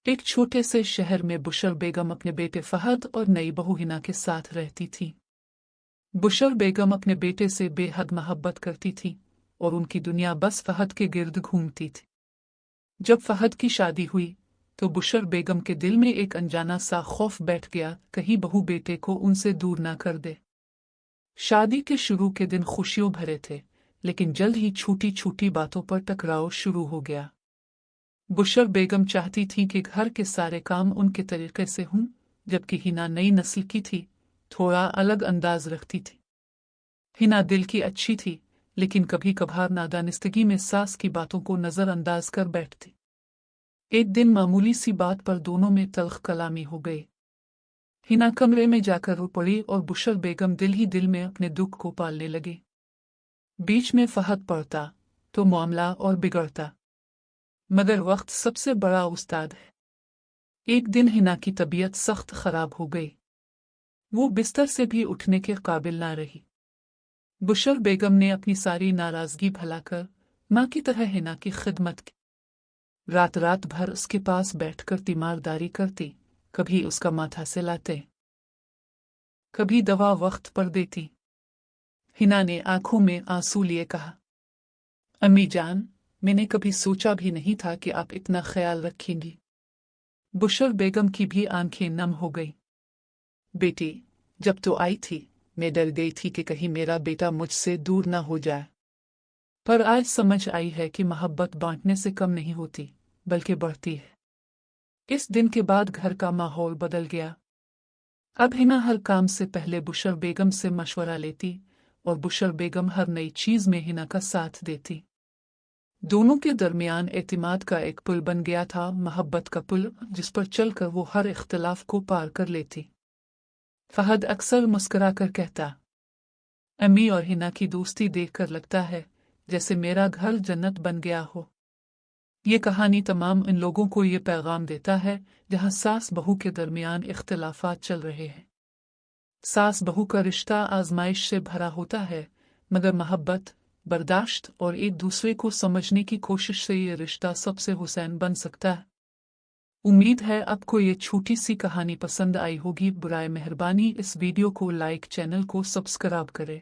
एक छोटे से शहर में बुशर बेगम अपने बेटे फहद और नई बहू हिना के साथ रहती थी। बुशर बेगम अपने बेटे से बेहद मोहब्बत करती थी और उनकी दुनिया बस फहद के गिर्द घूमती थी। जब फहद की शादी हुई तो बुशर बेगम के दिल में एक अनजाना सा खौफ बैठ गया, कहीं बहू बेटे को उनसे दूर ना कर दे। शादी के शुरू के दिन खुशियों भरे थे, लेकिन जल्द ही छोटी छोटी बातों पर टकराव शुरू हो गया। बुशर बेगम चाहती थी कि घर के सारे काम उनके तरीके से हों, जबकि हिना नई नस्ल की थी, थोड़ा अलग अंदाज रखती थी। हिना दिल की अच्छी थी, लेकिन कभी कभार नादानिस्तगी में सास की बातों को नजरअंदाज कर बैठती। एक दिन मामूली सी बात पर दोनों में तल्ख कलामी हो गई। हिना कमरे में जाकर रो पड़ी और बुशर बेगम दिल ही दिल में अपने दुख को पालने लगी। बीच में फहद पड़ता तो मामला और बिगड़ता, मगर वक्त सबसे बड़ा उस्ताद है। एक दिन हिना की तबीयत सख्त खराब हो गई। वो बिस्तर से भी उठने के काबिल ना रही। बुशर बेगम ने अपनी सारी नाराजगी भुलाकर माँ की तरह हिना की खिदमत की। रात रात भर उसके पास बैठकर तीमारदारी करती, कभी उसका माथा सहलाते, कभी दवा वक्त पर देती। हिना ने आंखों में आंसू लिए कहा, अम्मी जान, मैंने कभी सोचा भी नहीं था कि आप इतना ख्याल रखेंगी। बुशर बेगम की भी आंखें नम हो गई। बेटी, जब तो आई थी मैं डर गई थी कि कहीं मेरा बेटा मुझसे दूर न हो जाए, पर आज समझ आई है कि मोहब्बत बांटने से कम नहीं होती, बल्कि बढ़ती है। इस दिन के बाद घर का माहौल बदल गया। अब हिना हर काम से पहले बुशर बेगम से मशवरा लेती और बुशर बेगम हर नई चीज में हिना का साथ देती। दोनों के दरमियान एतिमाद का एक पुल बन गया था, मोहब्बत का पुल जिस पर चलकर वो हर इख्तिलाफ को पार कर लेती। फहद अक्सर मुस्कुरा कर कहता, अम्मी और हिना की दोस्ती देखकर लगता है जैसे मेरा घर जन्नत बन गया हो। ये कहानी तमाम इन लोगों को ये पैगाम देता है जहाँ सास बहू के दरमियान इख्तिलाफात चल रहे हैं। सास बहू का रिश्ता आजमाइश से भरा होता है, मगर मोहब्बत, बर्दाश्त और एक दूसरे को समझने की कोशिश से ये रिश्ता सबसे हुसैन बन सकता है। उम्मीद है आपको ये छोटी सी कहानी पसंद आई होगी। बुराए मेहरबानी इस वीडियो को लाइक, चैनल को सब्सक्राइब करें।